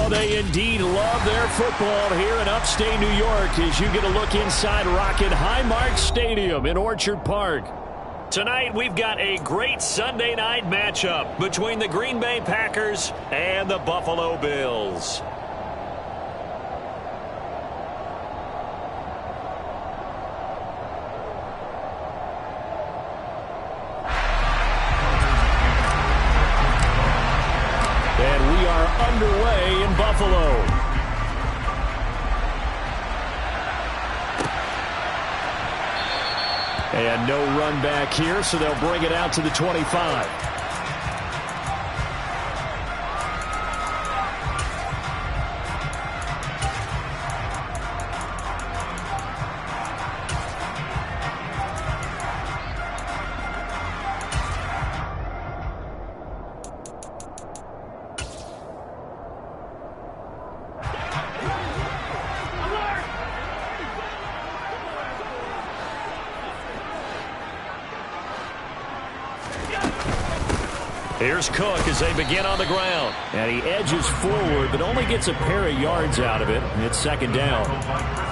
Oh, they indeed love their football here in upstate New York as you get a look inside Rocket Highmark Stadium in Orchard Park. Tonight, we've got a great Sunday night matchup between the Green Bay Packers and the Buffalo Bills. And we are underway in Buffalo. And no run back here, so they'll bring it out to the 25. Here's Cook as they begin on the ground. And he edges forward, but only gets a pair of yards out of it. And it's second down.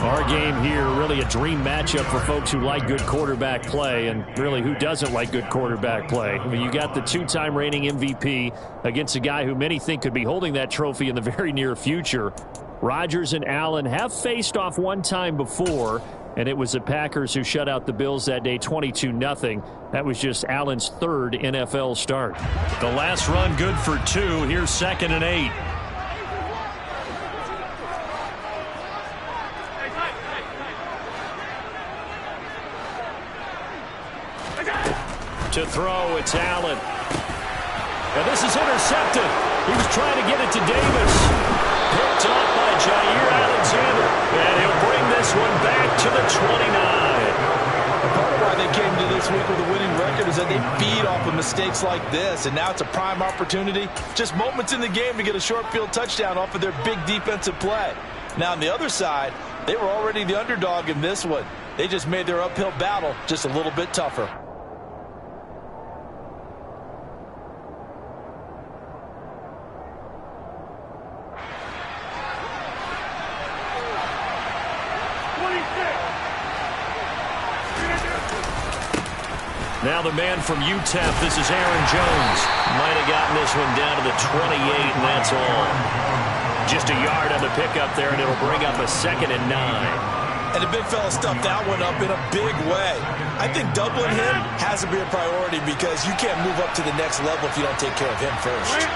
Our game here, really a dream matchup for folks who like good quarterback play. And really, who doesn't like good quarterback play? I mean, you got the two-time reigning MVP against a guy who many think could be holding that trophy in the very near future. Rodgers and Allen have faced off one time before, and it was the Packers who shut out the Bills that day 22-0. That was just Allen's third NFL start. The last run good for 2. Here's 2nd and 8. To throw, it's Allen. And this is intercepted. He was trying to get it to Davis. Picked off by Jair Alexander. And he'll bring this one back to the 29. Part of why they came to this week with a winning record is that they feed off of mistakes like this. And now it's a prime opportunity. Just moments in the game to get a short field touchdown off of their big defensive play. Now on the other side, they were already the underdog in this one. They just made their uphill battle just a little bit tougher. Now the man from UTEP, this is Aaron Jones. Might have gotten this one down to the 28, and that's all. Just a yard on the pickup there, and it'll bring up a 2nd and 9. And the big fella stuffed that one up in a big way. I think doubling him has to be a priority because you can't move up to the next level if you don't take care of him first.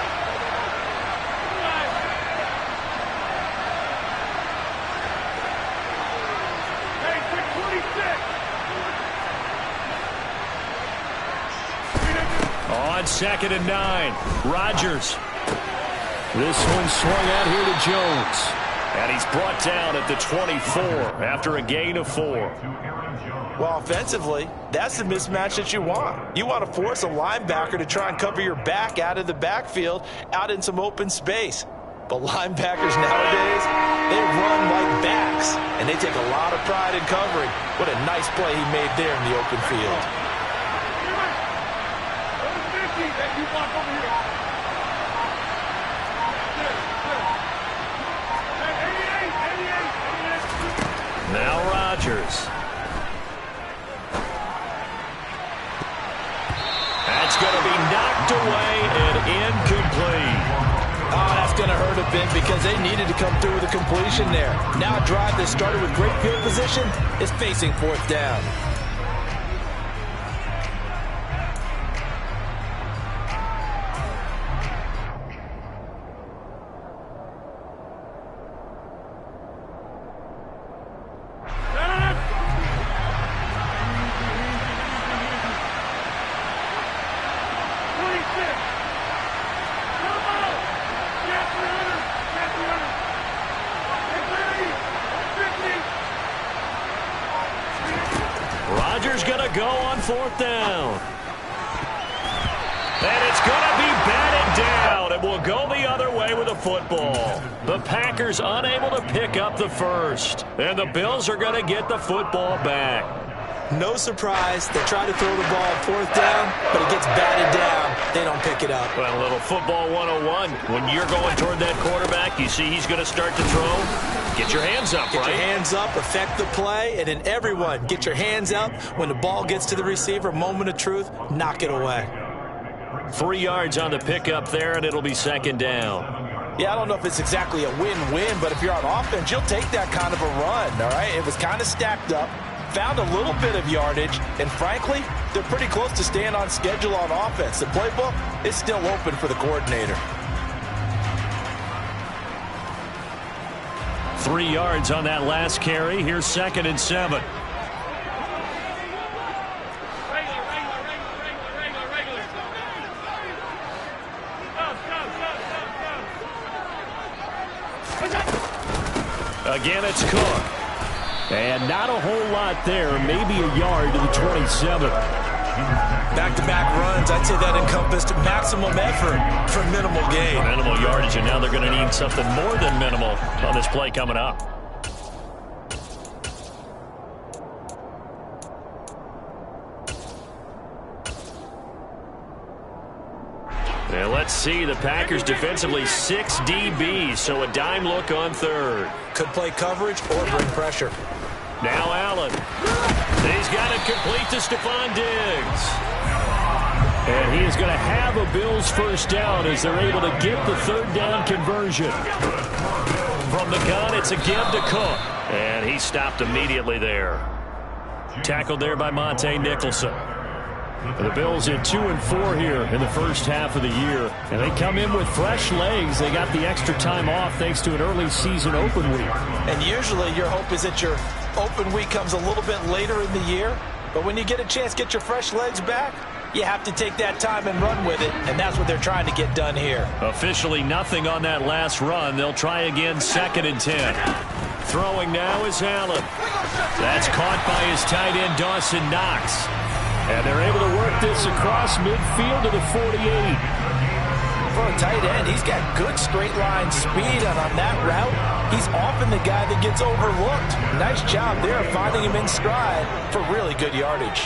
On 2nd and 9, Rodgers. This one swung out here to Jones. And he's brought down at the 24 after a gain of 4. Well, offensively, that's the mismatch that you want. You want to force a linebacker to try and cover your back out of the backfield, out in some open space. But linebackers nowadays, they run like backs, and they take a lot of pride in covering. What a nice play he made there in the open field. Now Rodgers. That's going to be knocked away and incomplete. Oh, that's going to hurt a bit because they needed to come through with a completion there. Now a drive that started with great field position is facing 4th down. Rodgers going to go on 4th down. And it's going to be batted down, and we'll go the other way with the football. The Packers unable to pick up the first, and the Bills are going to get the football back. No surprise. They try to throw the ball on fourth down, but it gets batted down. They don't pick it up. Well, a little football 101. When you're going toward that quarterback, you see he's going to start to throw. Get your hands up, Get right? your hands up, affect the play, and then everyone get your hands up. When the ball gets to the receiver, moment of truth, knock it away. 3 yards on the pickup there, and it'll be second down. Yeah, I don't know if it's exactly a win-win, but if you're on offense, you'll take that kind of a run, all right? It was kind of stacked up, found a little bit of yardage, and frankly, they're pretty close to staying on schedule on offense. The playbook is still open for the coordinator. 3 yards on that last carry. Here's 2nd and 7. Again, it's Cook. And not a whole lot there. Maybe a yard to the 27. Back-to-back runs, I'd say that encompassed maximum effort for minimal gain. Minimal yardage, and now they're going to need something more than minimal on this play coming up. And let's see, the Packers defensively 6 DBs, so a dime look on third. Could play coverage or bring pressure. Now Allen. He's got it complete to Stephon Diggs. And he is going to have a Bills first down as they're able to get the third down conversion. From the gun, it's a give to Cook. And he stopped immediately there. Tackled there by Monte Nicholson. The Bills in 2-4 here in the first half of the year. And they come in with fresh legs. They got the extra time off thanks to an early season open week. And usually your hope is that your open week comes a little bit later in the year. But when you get a chance to get your fresh legs back, you have to take that time and run with it. And that's what they're trying to get done here. Officially nothing on that last run. They'll try again 2nd and 10. Throwing now is Allen. That's caught by his tight end Dawson Knox. And they're able to work this across midfield to the 48. For a tight end, he's got good straight line speed, and on that route, he's often the guy that gets overlooked. Nice job there finding him in stride for really good yardage.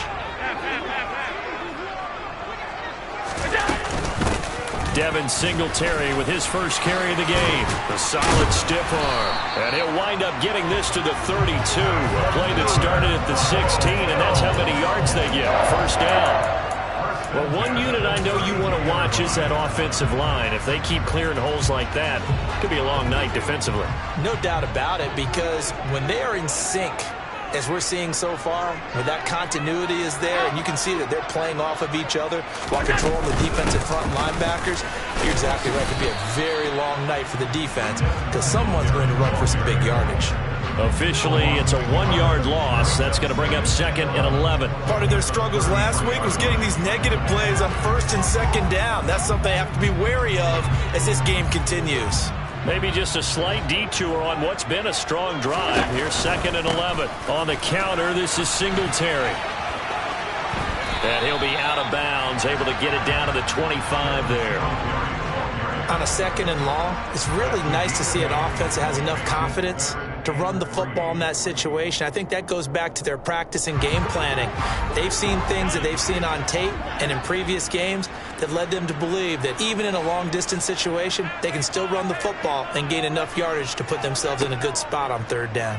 Devin Singletary with his first carry of the game. A solid stiff arm. And he'll wind up getting this to the 32. A play that started at the 16, and that's how many yards they get. First down. Well, one unit I know you want to watch is that offensive line. If they keep clearing holes like that, it could be a long night defensively. No doubt about it, because when they are in sync, as we're seeing so far, where that continuity is there, and you can see that they're playing off of each other while controlling the defensive front linebackers, you're exactly right. It could be a very long night for the defense because someone's going to run for some big yardage. Officially, it's a 1-yard loss. That's going to bring up 2nd and 11. Part of their struggles last week was getting these negative plays on 1st and 2nd down. That's something they have to be wary of as this game continues. Maybe just a slight detour on what's been a strong drive. Here's 2nd and 11. On the counter, this is Singletary. And he'll be out of bounds, able to get it down to the 25 there. On a 2nd and long, it's really nice to see an offense that has enough confidence to run the football in that situation. I think that goes back to their practice and game planning. They've seen things that they've seen on tape and in previous games that led them to believe that even in a long-distance situation, they can still run the football and gain enough yardage to put themselves in a good spot on 3rd down.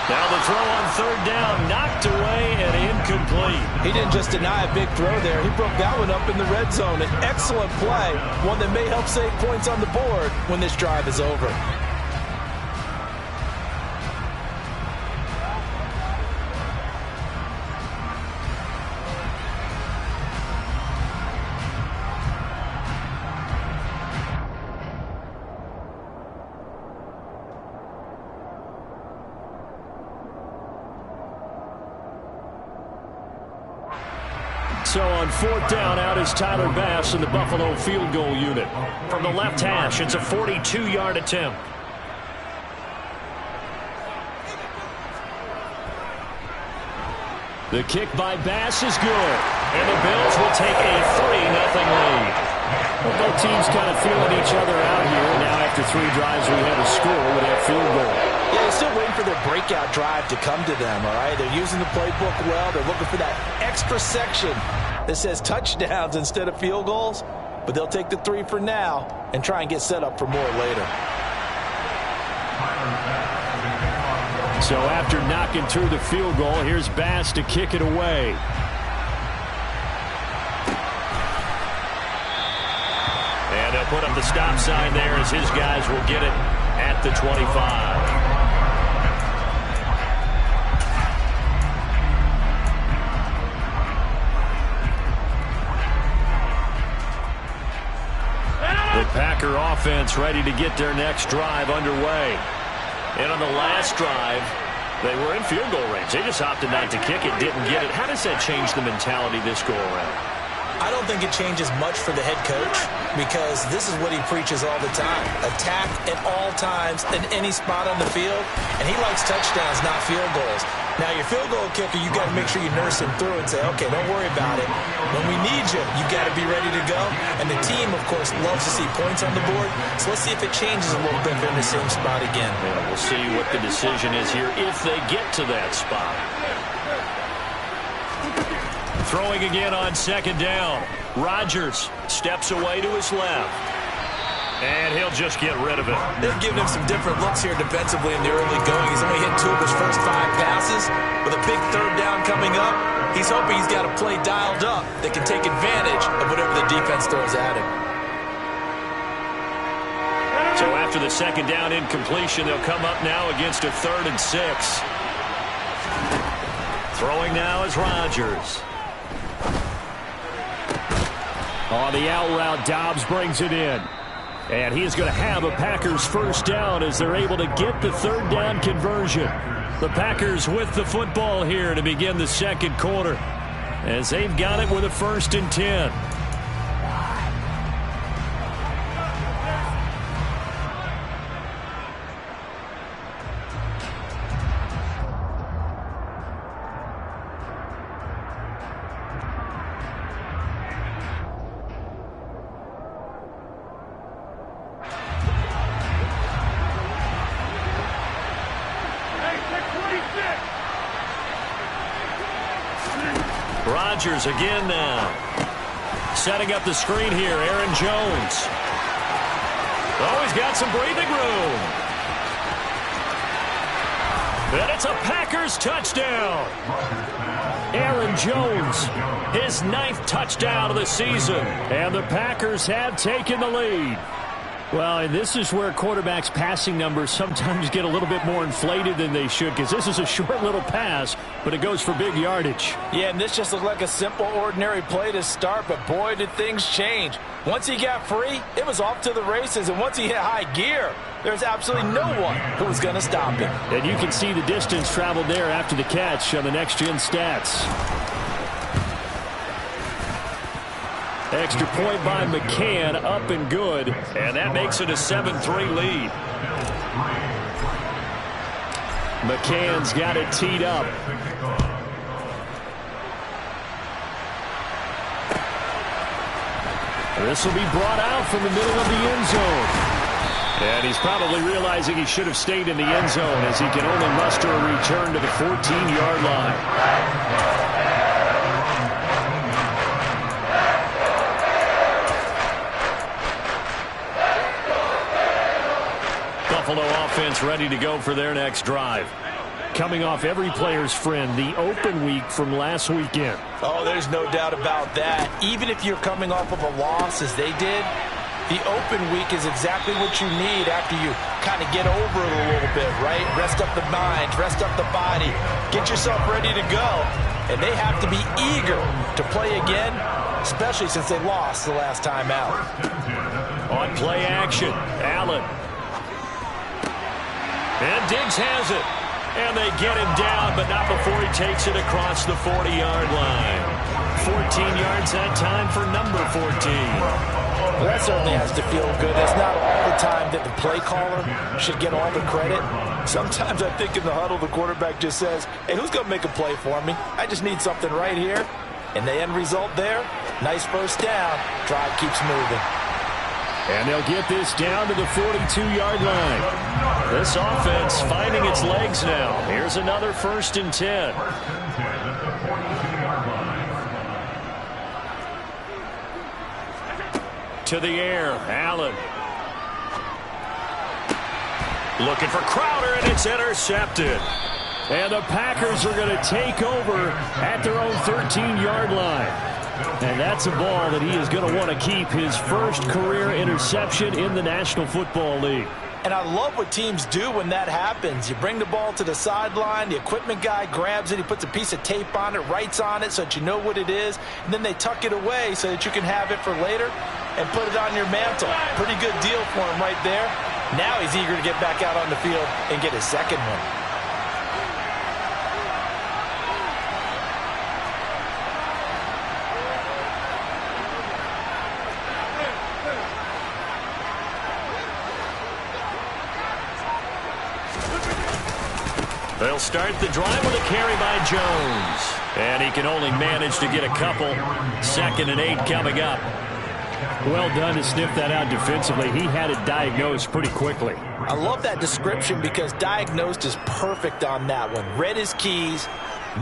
Now the throw on 3rd down, knocked away and incomplete. He didn't just deny a big throw there. He broke that one up in the red zone. An excellent play, one that may help save points on the board when this drive is over. So on 4th down, out is Tyler Bass in the Buffalo field goal unit. From the left hash, it's a 42-yard attempt. The kick by Bass is good. And the Bills will take a 3-0 lead. Well, both teams kind of feeling each other out here. Now after 3 drives, we have a score with that field goal. Yeah, they're still waiting for their breakout drive to come to them, all right? They're using the playbook well. They're looking for that extra section that says touchdowns instead of field goals. But they'll take the 3 for now and try and get set up for more later. So after knocking through the field goal, here's Bass to kick it away. And they'll put up the stop sign there as his guys will get it at the 25. The Packer offense ready to get their next drive underway. And on the last drive, they were in field goal range. They just opted not to kick it, didn't get it. How does that change the mentality this go around? I don't think it changes much for the head coach because this is what he preaches all the time. Attack at all times in any spot on the field, and he likes touchdowns, not field goals. Now, your field goal kicker, you got to make sure you nurse him through and say, okay, don't worry about it. When we need you, you got to be ready to go. And the team, of course, loves to see points on the board. So let's see if it changes a little bit. They're in the same spot again. Yeah, we'll see what the decision is here if they get to that spot. Throwing again on second down. Rodgers steps away to his left. And he'll just get rid of it. They've given him some different looks here defensively in the early going. He's only hit 2 of his first 5 passes. With a big third down coming up, he's hoping he's got a play dialed up that can take advantage of whatever the defense throws at him. So after the second down incompletion, they'll come up now against a 3rd and 6. Throwing now is Rodgers. On the out route, Dobbs brings it in. And he's going to have a Packers first down as they're able to get the 3rd down conversion. The Packers with the football here to begin the second quarter as they've got it with a 1st and 10. Rodgers again now. Setting up the screen here, Aaron Jones. Oh, he's got some breathing room. And it's a Packers touchdown. Aaron Jones, his 9th touchdown of the season. And the Packers have taken the lead. Well, and this is where quarterbacks' passing numbers sometimes get a little bit more inflated than they should because this is a short little pass, but it goes for big yardage. Yeah, and this just looked like a simple, ordinary play to start, but boy, did things change. Once he got free, it was off to the races, and once he hit high gear, there's absolutely no one who was going to stop him. And you can see the distance traveled there after the catch on the next-gen stats. Extra point by McCann, up and good. And that makes it a 7-3 lead. McCann's got it teed up. This will be brought out from the middle of the end zone. And he's probably realizing he should have stayed in the end zone as he can only muster a return to the 14-yard line. Buffalo offense ready to go for their next drive. Coming off every player's friend, the open week from last weekend. Oh, there's no doubt about that. Even if you're coming off of a loss as they did, the open week is exactly what you need after you kind of get over it a little bit, right? Rest up the mind, rest up the body, get yourself ready to go. And they have to be eager to play again, especially since they lost the last time out. On play action, Allen. And Diggs has it. And they get him down, but not before he takes it across the 40-yard line. 14 yards that time for number 14. Well, that certainly has to feel good. It's not all the time that the play caller should get all the credit. Sometimes I think in the huddle, the quarterback just says, hey, who's going to make a play for me? I just need something right here. And the end result there, nice first down. Drive keeps moving. And they'll get this down to the 42-yard line. This offense finding its legs now. Here's another 1st and 10. To the air, Allen. Looking for Crowder, and it's intercepted. And the Packers are going to take over at their own 13-yard line. And that's a ball that he is going to want to keep, his first career interception in the National Football League. And I love what teams do when that happens. You bring the ball to the sideline, the equipment guy grabs it, he puts a piece of tape on it, writes on it so that you know what it is, and then they tuck it away so that you can have it for later and put it on your mantle. Pretty good deal for him right there. Now he's eager to get back out on the field and get his second one. They'll start the drive with a carry by Jones. And he can only manage to get a couple. 2nd and 8 coming up. Well done to sniff that out defensively. He had it diagnosed pretty quickly. I love that description because diagnosed is perfect on that one. Read his keys,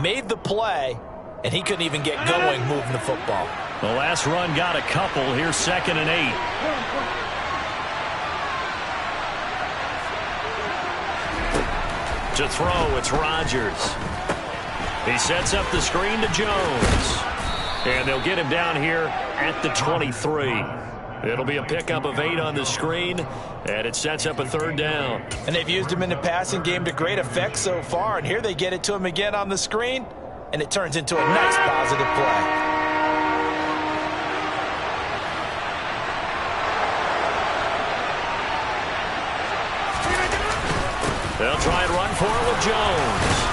made the play, and he couldn't even get going moving the football. The last run got a couple. Here's 2nd and 8. To throw, it's Rodgers. He sets up the screen to Jones. And they'll get him down here at the 23. It'll be a pickup of 8 on the screen, and it sets up a 3rd down. And they've used him in the passing game to great effect so far, and here they get it to him again on the screen, and it turns into a nice positive play. They'll try and run for it with Jones.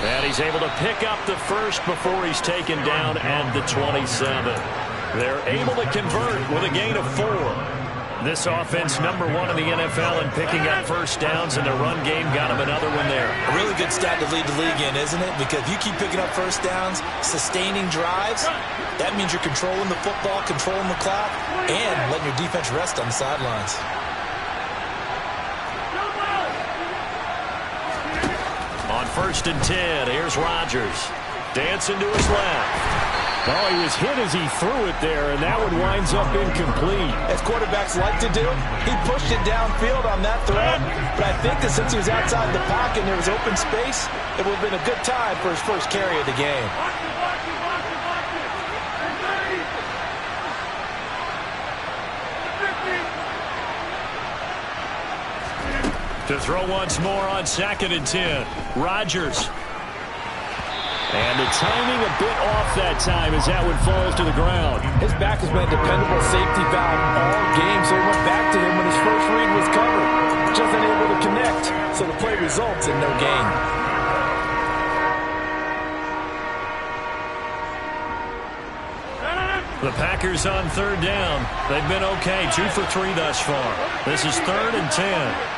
And he's able to pick up the first before he's taken down at the 27. They're able to convert with a gain of 4. This offense, #1 in the NFL in picking up first downs, and their run game got him another one there. A really good stat to lead the league in, isn't it? Because if you keep picking up first downs, sustaining drives, that means you're controlling the football, controlling the clock, and letting your defense rest on the sidelines. On 1st and 10, here's Rodgers. Dancing to his left. Oh, he was hit as he threw it there, and that one winds up incomplete. As quarterbacks like to do, he pushed it downfield on that throw. But I think that since he was outside the pocket and there was open space, it would have been a good time for his first carry of the game. To throw once more on 2nd and 10. Rodgers. And the timing a bit off that time as that one falls to the ground. His back has been a dependable safety valve all game, so he went back to him when his first read was covered. Just unable to connect, so the play results in no gain. The Packers on 3rd down. They've been okay, 2 for 3 thus far. This is 3rd and 10.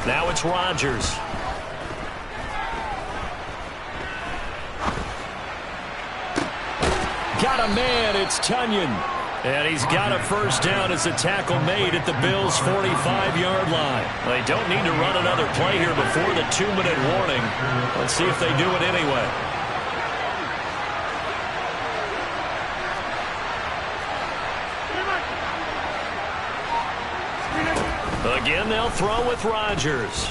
Now it's Rodgers. Got a man, it's Tunyon. And he's got a first down as the tackle made at the Bills' 45-yard line. They don't need to run another play here before the 2-minute warning. Let's see if they do it anyway. Again, they'll throw with Rodgers.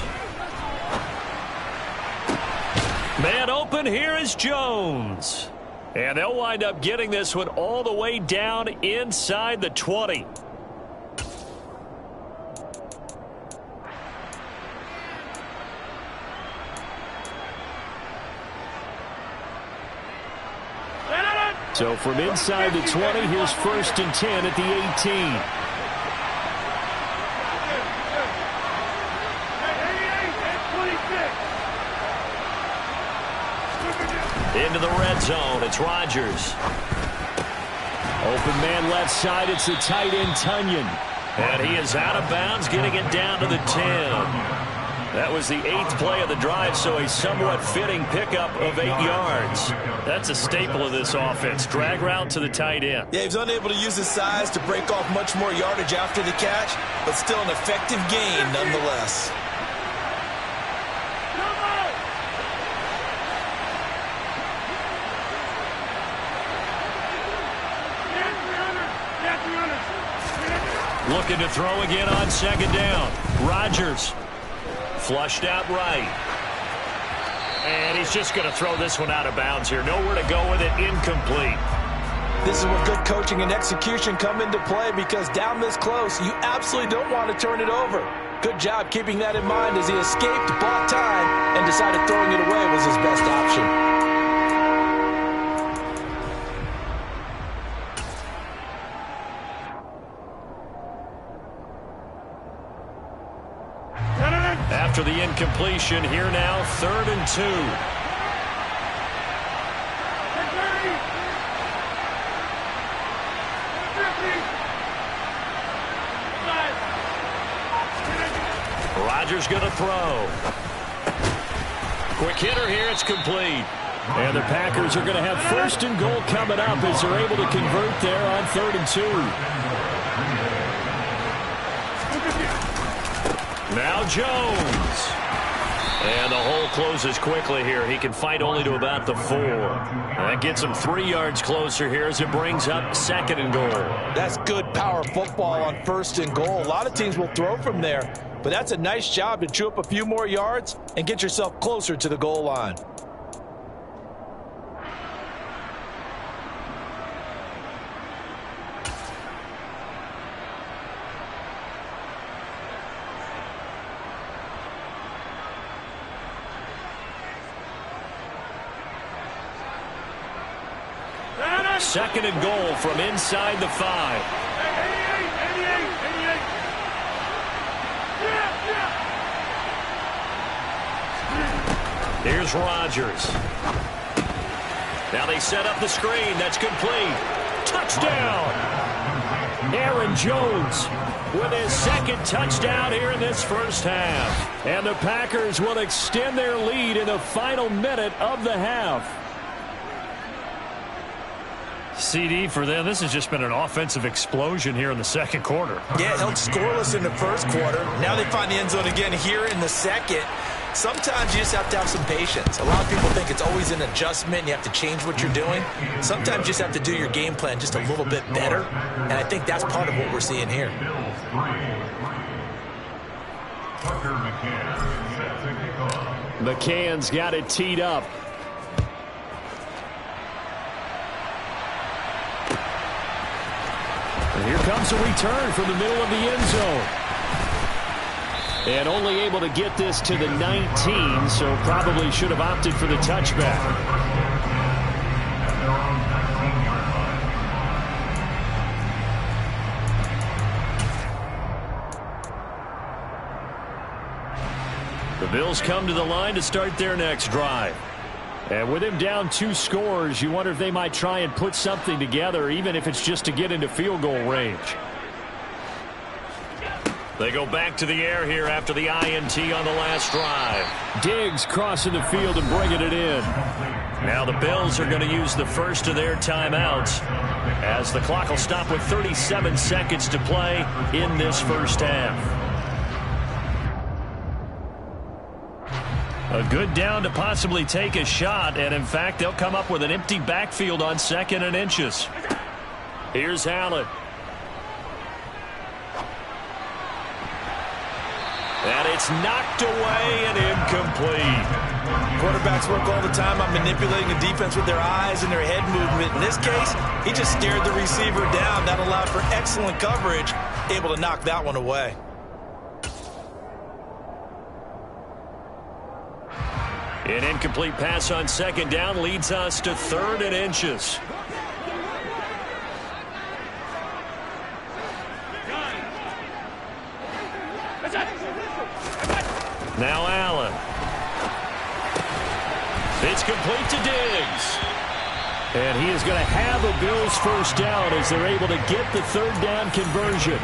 Man open, here is Jones. And they'll wind up getting this one all the way down inside the 20. So from inside the 20, here's 1st and 10 at the 18. Into the red zone. It's Rodgers. Open man left side. It's the tight end, Tunyon. And he is out of bounds, getting it down to the 10. That was the 8th play of the drive, so a somewhat fitting pickup of 8 yards. That's a staple of this offense. Drag route to the tight end. Yeah, he was unable to use his size to break off much more yardage after the catch, but still an effective gain nonetheless. Looking to throw again on second down. Rodgers. Flushed out right. And he's just going to throw this one out of bounds here. Nowhere to go with it. Incomplete. This is where good coaching and execution come into play, because down this close, you absolutely don't want to turn it over. Good job keeping that in mind as he escaped, bought time, and decided throwing it away was his best option. After the incompletion, here now, 3rd and 2. Rodgers going to throw. Quick hitter here, it's complete. And the Packers are going to have 1st and goal coming up as they're able to convert there on 3rd and 2. Now Jones. And the hole closes quickly here. He can fight only to about the 4. That gets him 3 yards closer here as it brings up 2nd and goal. That's good power football on 1st and goal. A lot of teams will throw from there, but that's a nice job to chew up a few more yards and get yourself closer to the goal line. Second and goal from inside the 5. Here's Rodgers. Now they set up the screen. That's complete. Touchdown! Aaron Jones with his 2nd touchdown here in this first half. And the Packers will extend their lead in the final minute of the half. CD for them, this has just been an offensive explosion here in the 2nd quarter. Yeah, held scoreless in the 1st quarter. Now they find the end zone again here in the 2nd. Sometimes you just have to have some patience. A lot of people think it's always an adjustment. You have to change what you're doing. Sometimes you just have to do your game plan just a little bit better. And I think that's part of what we're seeing here. McCann's got it teed up. And here comes a return from the middle of the end zone. And only able to get this to the 19, so probably should have opted for the touchback. The Bills come to the line to start their next drive. And with him down 2 scores, you wonder if they might try and put something together, even if it's just to get into field goal range. They go back to the air here after the INT on the last drive. Diggs crossing the field and bringing it in. Now the Bills are going to use the first of their timeouts as the clock will stop with 37 seconds to play in this first half. A good down to possibly take a shot, and in fact, they'll come up with an empty backfield on 2nd and inches. Here's Allen. And it's knocked away and incomplete. Quarterbacks work all the time on manipulating the defense with their eyes and their head movement. In this case, he just stared the receiver down. That allowed for excellent coverage, able to knock that one away. An incomplete pass on 2nd down leads us to 3rd and inches. Now Allen. It's complete to Diggs. And he is going to have a Bills first down as they're able to get the third down conversion.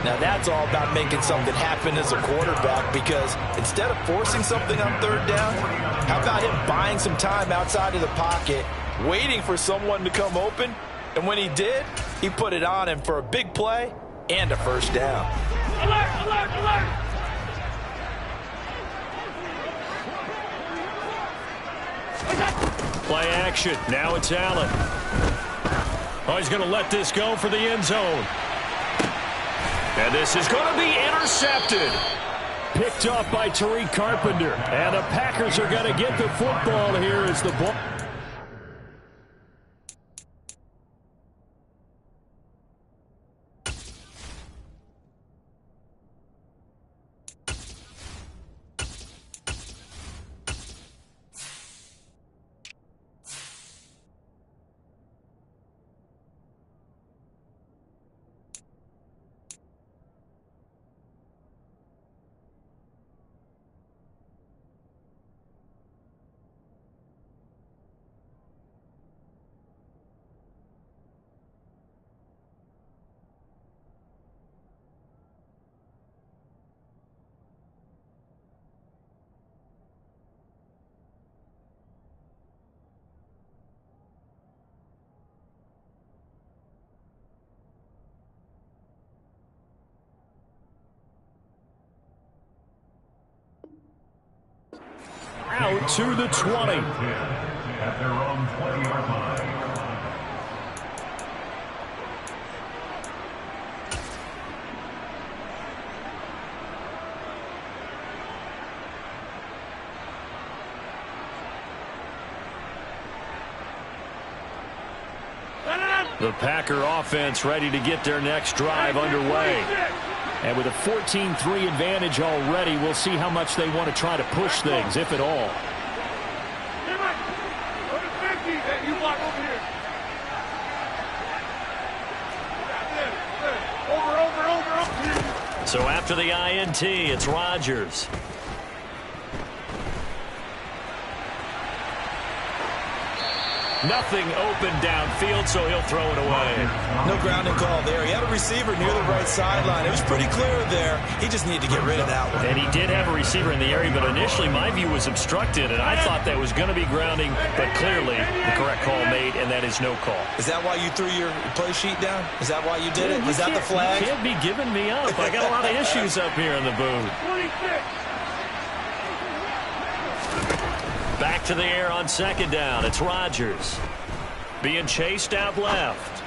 Now that's all about making something happen as a quarterback, because instead of forcing something on third down, how about him buying some time outside of the pocket, waiting for someone to come open, and when he did, he put it on him for a big play and a first down. Alert, alert, alert! Play action. Now it's Allen. Oh, he's going to let this go for the end zone. And this is going to be intercepted. Picked up by Tariq Carpenter. And the Packers are going to get the football here as the ball. Out to the 20. At their own 20-yard line. The Packer offense ready to get their next drive underway. And with a 14-3 advantage already, we'll see how much they want to try to push things, if at all. So after the INT, it's Rodgers. Nothing open downfield, so he'll throw it away. No grounding call there. He had a receiver near the right sideline. It was pretty clear there. He just needed to get rid of that one. And he did have a receiver in the area, but initially my view was obstructed, and I thought that was going to be grounding, but clearly the correct call made, and that is no call. Is that why you threw your play sheet down? Is that why you did it? Is that the flag? You can't be giving me up. I got a lot of issues up here in the booth. 26. Back to the air on second down. It's Rodgers. Being chased out left.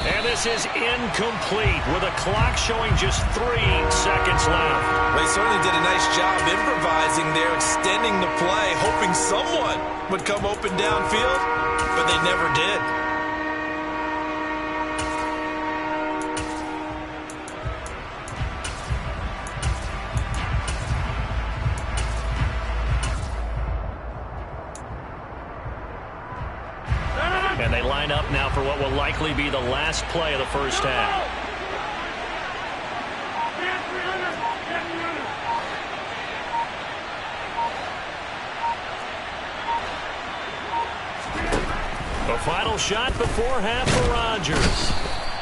And this is incomplete with a clock showing just 3 seconds left. They certainly did a nice job improvising there, extending the play, hoping someone would come open downfield, but they never did. And they line up now for what will likely be the last play of the first half. The final shot before half for Rodgers.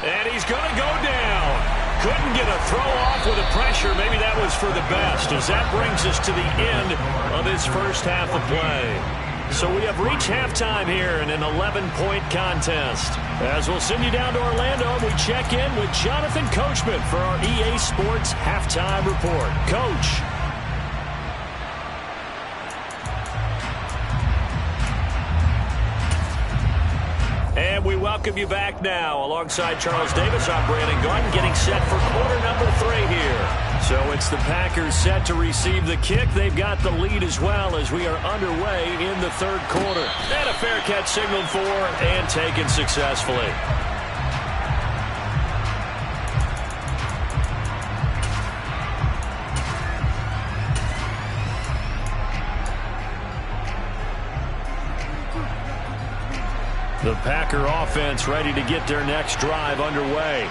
And he's going to go down. Couldn't get a throw off with the pressure. Maybe that was for the best, as that brings us to the end of his first half of play. So we have reached halftime here in an 11-point contest. As we'll send you down to Orlando, we check in with Jonathan Coachman for our EA Sports Halftime Report. Coach. And we welcome you back now. Alongside Charles Davis, I'm Brandon Garden, getting set for quarter number 3 here. So it's the Packers set to receive the kick. They've got the lead as well as we are underway in the third quarter. And a fair catch signaled for and taken successfully. The Packer offense ready to get their next drive underway.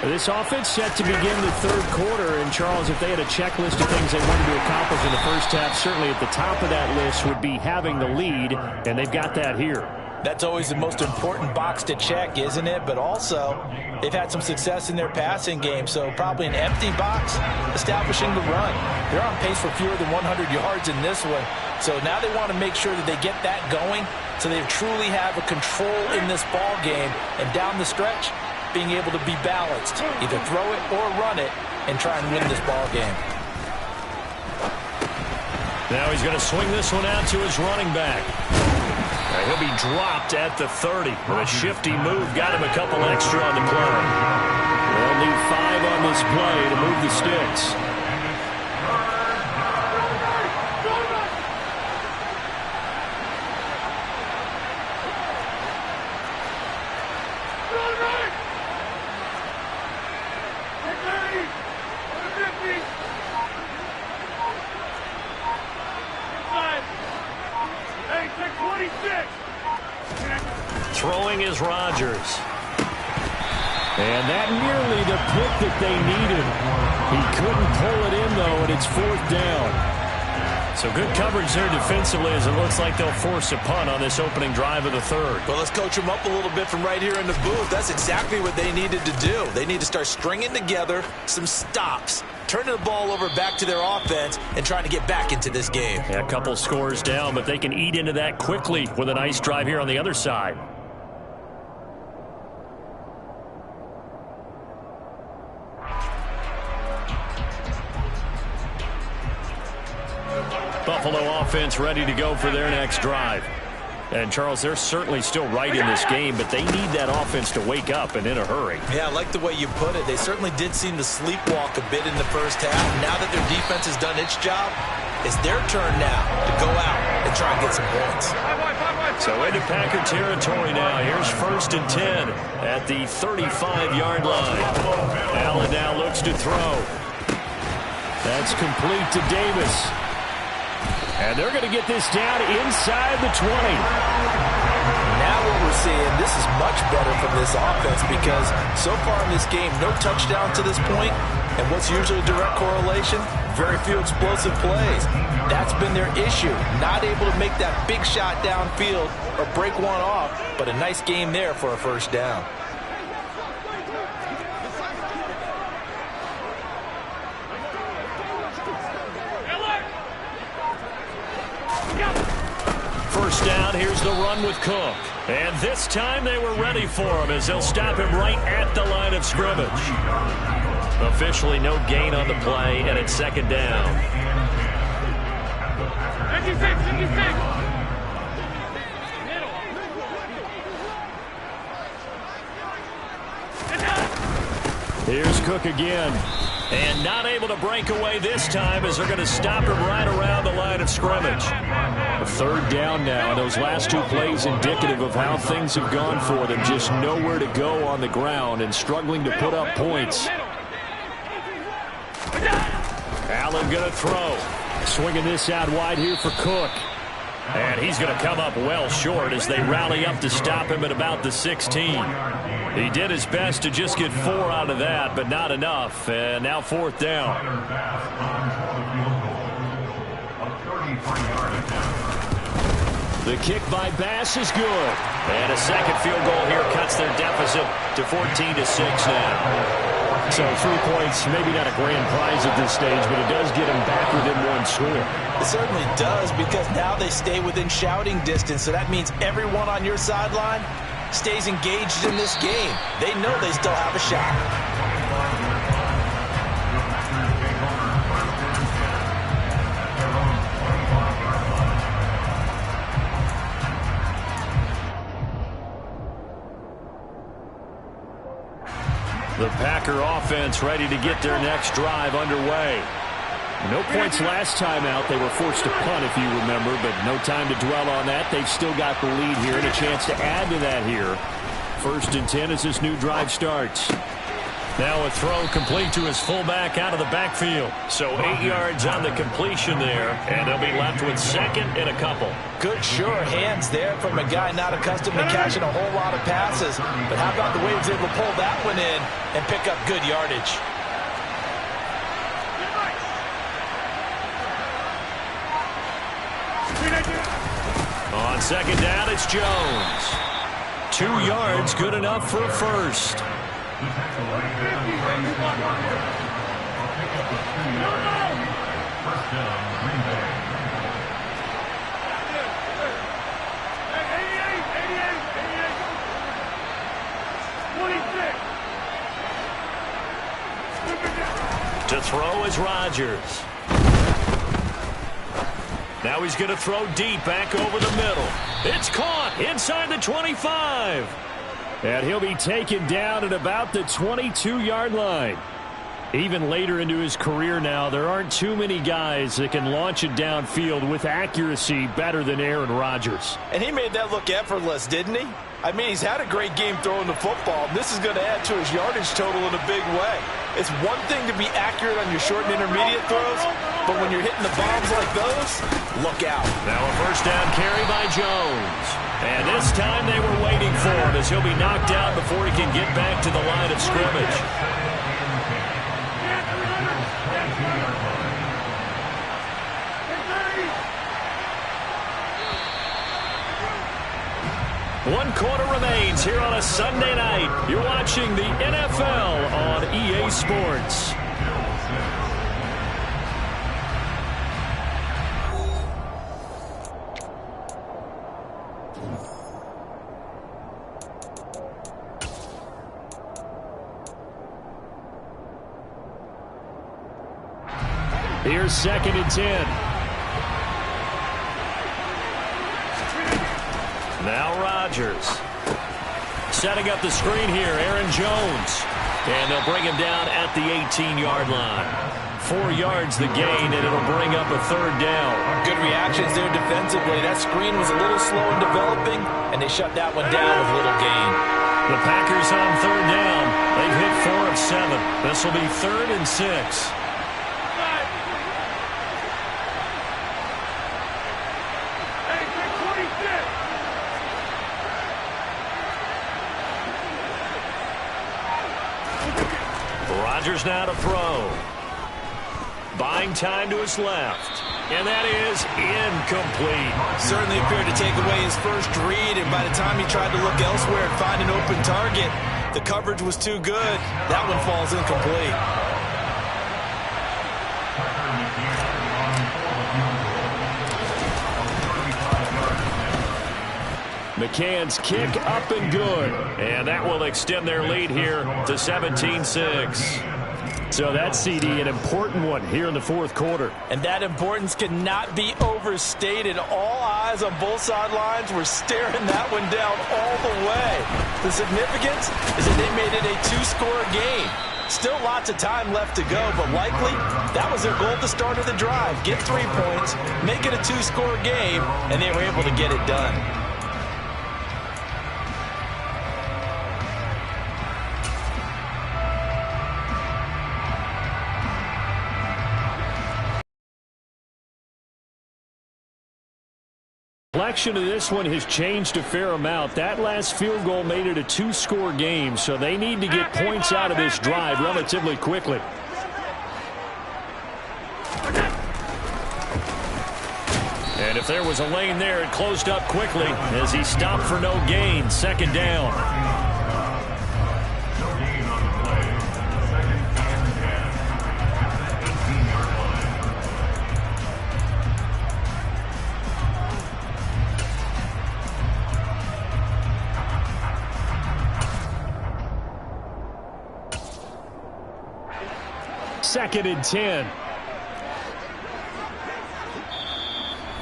This offense set to begin the third quarter. And, Charles, if they had a checklist of things they wanted to accomplish in the first half, certainly at the top of that list would be having the lead, and they've got that here. That's always the most important box to check, isn't it? But also, they've had some success in their passing game, so probably an empty box establishing the run. They're on pace for fewer than 100 yards in this one. So now they want to make sure that they get that going so they truly have a control in this ball game. And down the stretch, being able to be balanced, either throw it or run it, and try and win this ball game. Now he's going to swing this one out to his running back. He'll be dropped at the 30. With a shifty move, got him a couple extra on the play. They'll need 5 on this play to move the sticks. Throwing is Rodgers. And that nearly the pick that they needed. He couldn't pull it in, though, and it's 4th down. So good coverage there defensively as it looks like they'll force a punt on this opening drive of the third. Well, let's coach them up a little bit from right here in the booth. That's exactly what they needed to do. They need to start stringing together some stops, turning the ball over back to their offense, and trying to get back into this game. Yeah, a couple scores down, but they can eat into that quickly with a nice drive here on the other side. Buffalo offense ready to go for their next drive. And, Charles, they're certainly still right in this game, but they need that offense to wake up and in a hurry. Yeah, I like the way you put it. They certainly did seem to sleepwalk a bit in the first half. Now that their defense has done its job, it's their turn now to go out and try and get some points. So into Packer territory now. Here's 1st and 10 at the 35-yard line. Allen now looks to throw. That's complete to Davis. And they're going to get this down inside the 20. Now what we're seeing, this is much better from this offense because so far in this game, no touchdown to this point. And what's usually a direct correlation? Very few explosive plays. That's been their issue. Not able to make that big shot downfield or break one off, but a nice game there for a first down. First down, here's the run with Cook. And this time they were ready for him as they'll stop him right at the line of scrimmage. Officially no gain on the play, and it's 2nd down. 56. Here's Cook again. And not able to break away this time as they're going to stop him right around the line of scrimmage. A 3rd down now. Those last 2 plays indicative of how things have gone for them. Just nowhere to go on the ground and struggling to put up points. Allen going to throw. Swinging this out wide here for Cook. And he's going to come up well short as they rally up to stop him at about the 16. He did his best to just get 4 out of that, but not enough. And now 4th down. The kick by Bass is good. And a second field goal here cuts their deficit to 14-6 now. So 3 points, maybe not a grand prize at this stage, but it does get them back within 1 score. It certainly does because now they stay within shouting distance. So that means everyone on your sideline stays engaged in this game. They know they still have a shot. The Packer offense ready to get their next drive underway. No points last time out. They were forced to punt, if you remember, but no time to dwell on that. They've still got the lead here and a chance to add to that here. 1st and 10 as this new drive starts. Now a throw complete to his fullback out of the backfield. So 8 yards on the completion there, and they'll be left with second and a couple. Good, sure hands there from a guy not accustomed to catching a whole lot of passes. But how about the way he was able to pull that one in and pick up good yardage? On second down, it's Jones. 2 yards, good enough for a first. To throw is Rodgers. Now he's going to throw deep back over the middle. It's caught inside the 25. And he'll be taken down at about the 22-yard line. Even later into his career now, there aren't too many guys that can launch it downfield with accuracy better than Aaron Rodgers. And he made that look effortless, didn't he? I mean, he's had a great game throwing the football. This is going to add to his yardage total in a big way. It's one thing to be accurate on your short and intermediate throws, but when you're hitting the bombs like those, look out. Now a first down carry by Jones. And this time they were waiting for him as he'll be knocked out before he can get back to the line of scrimmage. One quarter remains here on a Sunday night. You're watching the NFL on EA Sports. Here's second and 10. Now Rodgers. Setting up the screen here, Aaron Jones. And they'll bring him down at the 18-yard line. 4 yards the gain, and it'll bring up a third down. Good reactions there defensively. That screen was a little slow in developing, and they shut that one down with little gain. The Packers on third down. They've hit 4 of 7. This will be 3rd and 6. Rodgers now to throw. Buying time to his left. And that is incomplete. Certainly appeared to take away his first read, and by the time he tried to look elsewhere and find an open target, the coverage was too good. That one falls incomplete. McCann's kick up and good. And that will extend their lead here to 17-6. So that's, CD, an important one here in the fourth quarter. And that importance cannot be overstated. All eyes on both sidelines were staring that one down all the way. The significance is that they made it a 2-score game. Still lots of time left to go, but likely that was their goal at the start of the drive. Get 3 points, make it a 2-score game, and they were able to get it done. Complexion of this one has changed a fair amount. That last field goal made it a 2-score game, so they need to get points out of this drive relatively quickly. And if there was a lane there, it closed up quickly as he stopped for no gain. Second down. Second and 10.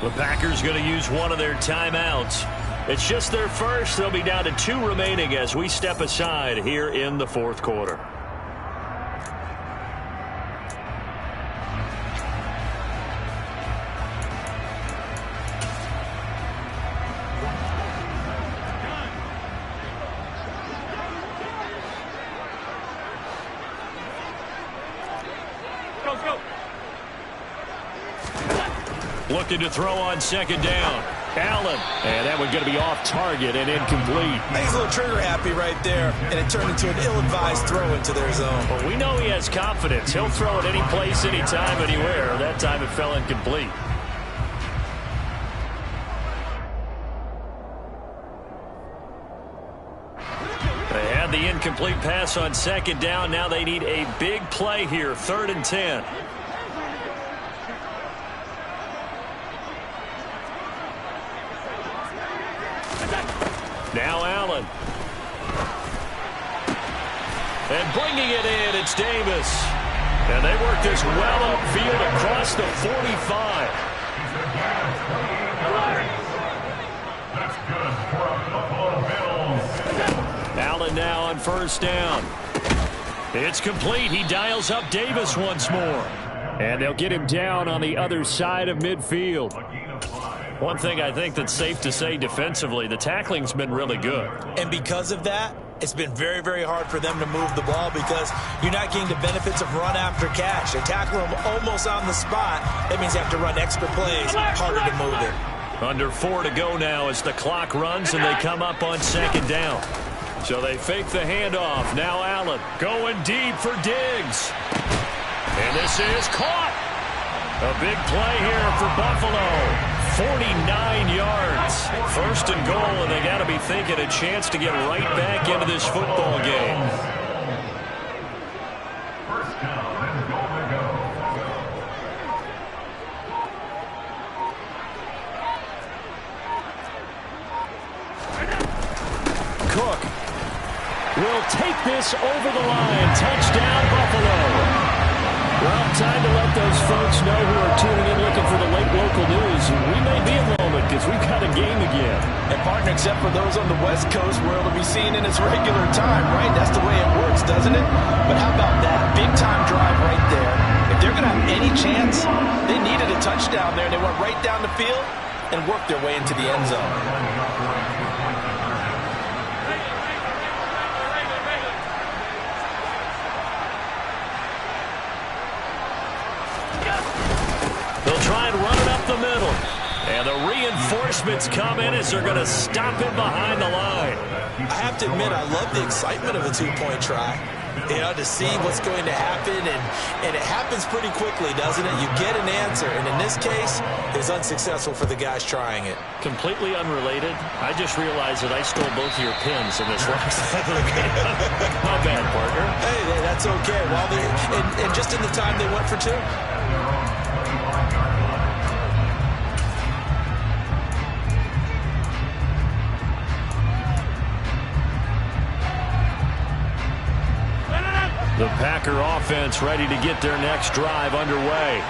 The Packers going to use one of their timeouts. It's just their first. They'll be down to 2 remaining as we step aside here in the fourth quarter. Looking to throw on second down. Allen. And that one's going to be off target and incomplete. He's a little trigger happy right there, and it turned into an ill-advised throw into their zone. Well, we know he has confidence. He'll throw it any place, anytime, anywhere. That time it fell incomplete. They had the incomplete pass on second down. Now they need a big play here. 3rd and 10. Now Allen. And bringing it in, it's Davis. And they work this well upfield across the 45. That's good for a Buffalo Bills. Allen now on 1st down. It's complete. He dials up Davis once more. And they'll get him down on the other side of midfield. One thing I think that's safe to say defensively, the tackling's been really good. And because of that, it's been very, very hard for them to move the ball because you're not getting the benefits of run after catch. They tackle them almost on the spot. That means you have to run extra plays, harder to move it. Under 4 to go now as the clock runs and they come up on second down. So they fake the handoff. Now Allen going deep for Diggs. And this is caught. A big play here for Buffalo. 49 yards. 1st and goal, and they got to be thinking a chance to get right back into this football game. 1st down and goal to go. Cook will take this over the line. Touchdown, Buffalo. Well, time to let those folks know who are tuning in looking for the late local news. We may be a moment because we've got a game again. And partner, except for those on the West Coast where it'll be seen in its regular time, right? That's the way it works, doesn't it? But how about that? Big time drive right there. If they're going to have any chance, they needed a touchdown there. They went right down the field and worked their way into the end zone. They'll try and run it up the middle. And the reinforcements come in as they're going to stop him behind the line. I have to admit, I love the excitement of a two-point try. You know, to see what's going to happen, and it happens pretty quickly, doesn't it? You get an answer, and in this case, it's unsuccessful for the guys trying it. Completely unrelated. I just realized that I stole both of your pins in this last game. My bad, partner. Hey, that's okay. Well, and just in the time they went for 2. The Packer offense ready to get their next drive underway.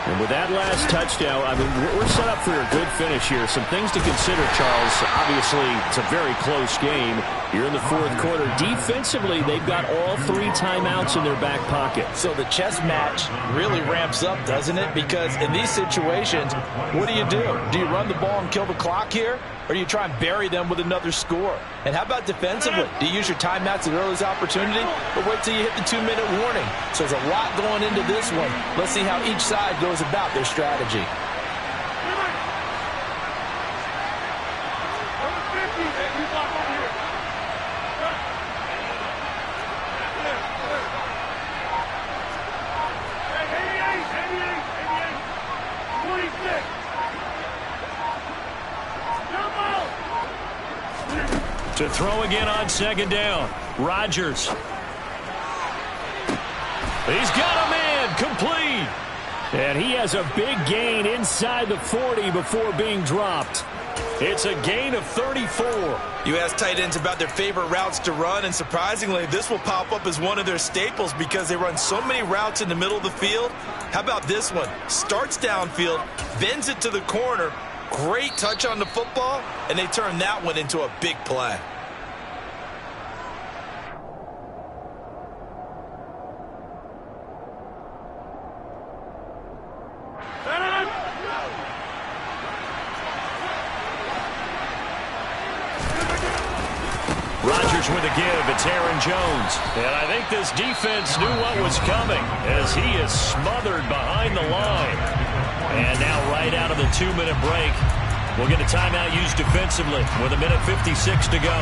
And with that last touchdown, I mean, we're set up for a good finish here. Some things to consider, Charles. Obviously, it's a very close game. You're in the 4th quarter. Defensively, they've got all 3 timeouts in their back pocket. So the chess match really ramps up, doesn't it? Because in these situations, what do? Do you run the ball and kill the clock here? Or do you try and bury them with another score? And how about defensively? Do you use your timeouts at earliest opportunity? Or wait till you hit the 2-minute warning? So there's a lot going into this one. Let's see how each side goes about their strategy. To throw again on second down. Rodgers. He's got a man complete. And he has a big gain inside the 40 before being dropped. It's a gain of 34. You ask tight ends about their favorite routes to run, and surprisingly, this will pop up as one of their staples because they run so many routes in the middle of the field. How about this one? Starts downfield, bends it to the corner, great touch on the football, and they turn that one into a big play. Rodgers with a give. It's Aaron Jones. And I think this defense knew what was coming as he is smothered behind the line. And now right out of the 2-minute break, we'll get a timeout used defensively with 1:56 to go.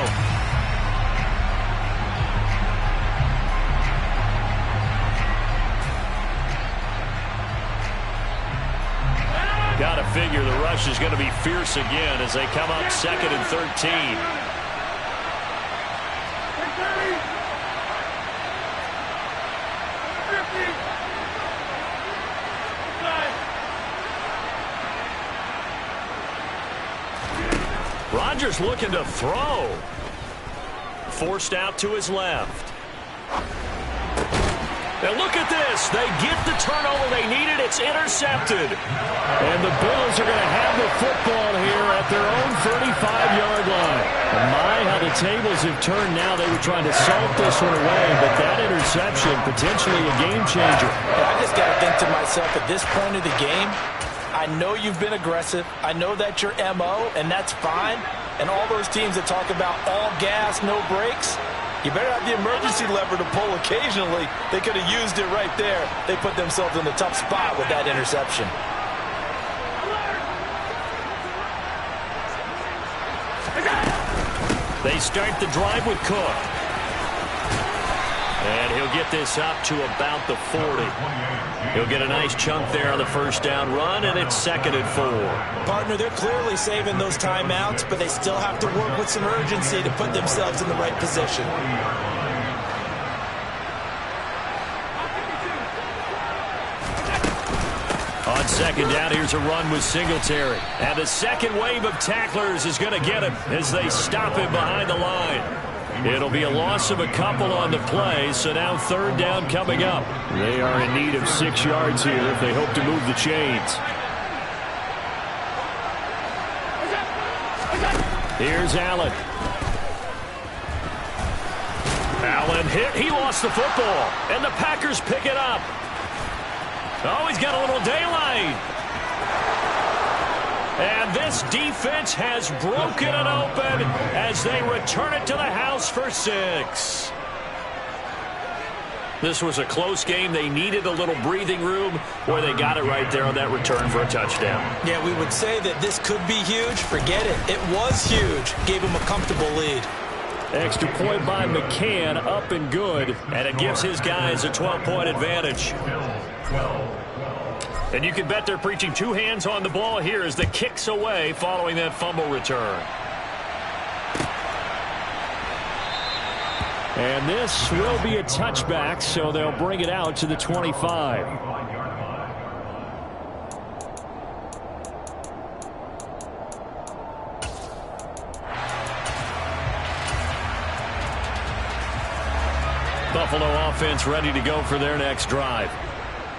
Got to figure the rush is going to be fierce again as they come up 2nd and 13. Rodgers looking to throw. Forced out to his left. Now look at this. They get the turnover they needed. It's intercepted. And the Bills are going to have the football here at their own 35-yard line. And my, how the tables have turned now. They were trying to salt this one away, but that interception, potentially a game changer. I just got to think to myself at this point of the game, I know you've been aggressive. I know that's your MO, and that's fine. And all those teams that talk about all gas, no brakes, you better have the emergency lever to pull occasionally. They could have used it right there. They put themselves in a tough spot with that interception. They start the drive with Cook. And he'll get this up to about the 40. He'll get a nice chunk there on the first down run, and it's 2nd and 4. Partner, they're clearly saving those timeouts, but they still have to work with some urgency to put themselves in the right position. On 2nd down, here's a run with Singletary. And the second wave of tacklers is going to get him as they stop him behind the line. It'll be a loss of a couple on the play, so now 3rd down coming up. They are in need of 6 yards here if they hope to move the chains. Here's Allen. Allen hit. He lost the football, and the Packers pick it up. Oh, he's got a little daylight. And this defense has broken it open as they return it to the house for 6. This was a close game. They needed a little breathing room, where they got it right there on that return for a touchdown. Yeah, we would say that this could be huge. Forget it. It was huge. Gave him a comfortable lead. Extra point by McCann, up and good, and it gives his guys a 12-point advantage. And you can bet they're preaching 2 hands on the ball here as the kick's away following that fumble return. And this will be a touchback, so they'll bring it out to the 25. Buffalo offense ready to go for their next drive.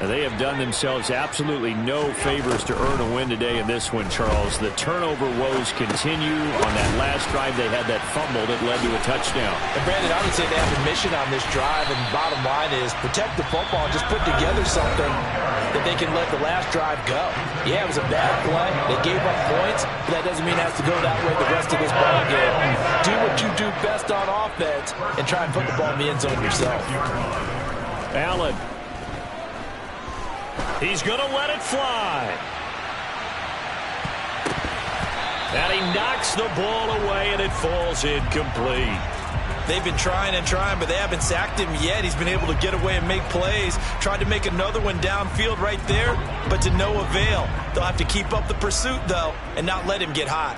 They have done themselves absolutely no favors to earn a win today in this one, Charles. The turnover woes continue. On that last drive, they had that fumble that led to a touchdown. And Brandon, I would say they have a mission on this drive, and bottom line is protect the football and just put together something that they can let the last drive go. Yeah, it was a bad play. They gave up points, but that doesn't mean it has to go that way the rest of this ball game. Do what you do best on offense and try and put the ball in the end zone yourself. Allen. He's going to let it fly. And he knocks the ball away, and it falls incomplete. They've been trying and trying, but they haven't sacked him yet. He's been able to get away and make plays. Tried to make another one downfield right there, but to no avail. They'll have to keep up the pursuit, though, and not let him get hot.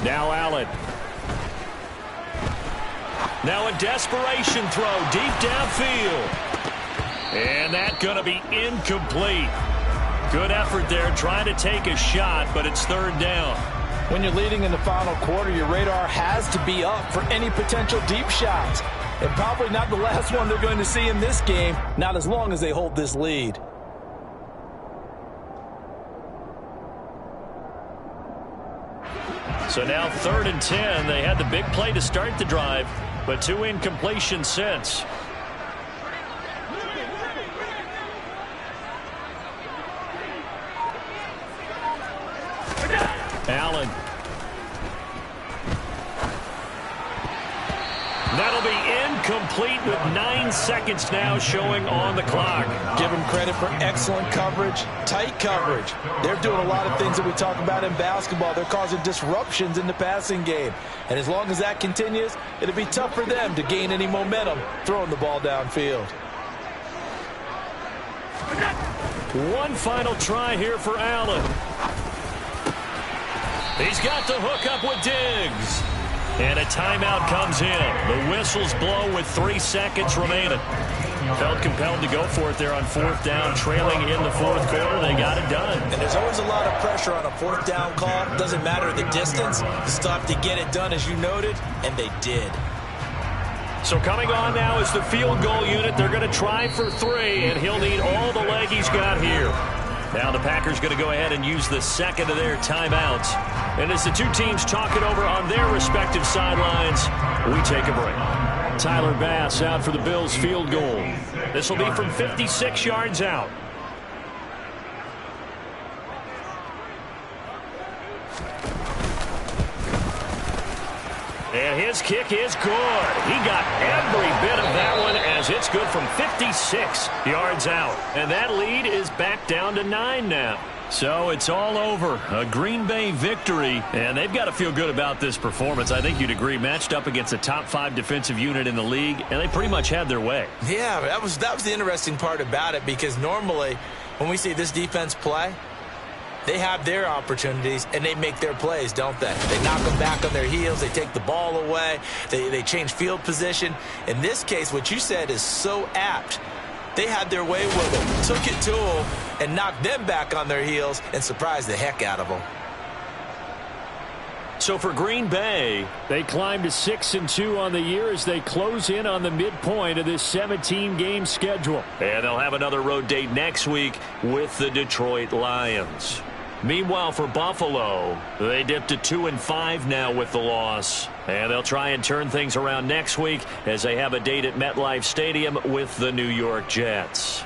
Now Allen. Now a desperation throw deep downfield. And that's going to be incomplete. Good effort there trying to take a shot, but it's 3rd down. When you're leading in the final quarter, your radar has to be up for any potential deep shots. And probably not the last one they're going to see in this game, not as long as they hold this lead. So now 3rd and 10. They had the big play to start the drive, but 2 incompletions since. Allen. That'll be incomplete with 9 seconds now showing on the clock. Give them credit for excellent coverage, tight coverage. They're doing a lot of things that we talk about in basketball. They're causing disruptions in the passing game. And as long as that continues, it'll be tough for them to gain any momentum throwing the ball downfield. One final try here for Allen. He's got the hook up with Diggs. And a timeout comes in. The whistles blow with 3 seconds remaining. Felt compelled to go for it there on 4th down, trailing in the 4th quarter. They got it done. And there's always a lot of pressure on a 4th down call. Doesn't matter the distance. You still have to get it done, as you noted, and they did. So coming on now is the field goal unit. They're going to try for 3, and he'll need all the leg he's got here. Now the Packers going to go ahead and use the second of their timeouts. And as the two teams talk it over on their respective sidelines, we take a break. Tyler Bass out for the Bills field goal. This will be from 56 yards out. And his kick is good. He got every bit of that one as it's good from 56 yards out. And that lead is back down to 9 now. So it's all over. A Green Bay victory. And they've got to feel good about this performance. I think you'd agree. Matched up against a top 5 defensive unit in the league. And they pretty much had their way. Yeah, that was the interesting part about it. Because normally when we see this defense play, they have their opportunities, and they make their plays, don't they? They knock them back on their heels. They take the ball away. They change field position. In this case, what you said is so apt. They had their way with them, took it to them, and knocked them back on their heels and surprised the heck out of them. So for Green Bay, they climbed to 6-2 on the year as they close in on the midpoint of this 17-game schedule. And they'll have another road date next week with the Detroit Lions. Meanwhile, for Buffalo, they dipped to 2-5 now with the loss. And they'll try and turn things around next week as they have a date at MetLife Stadium with the New York Jets.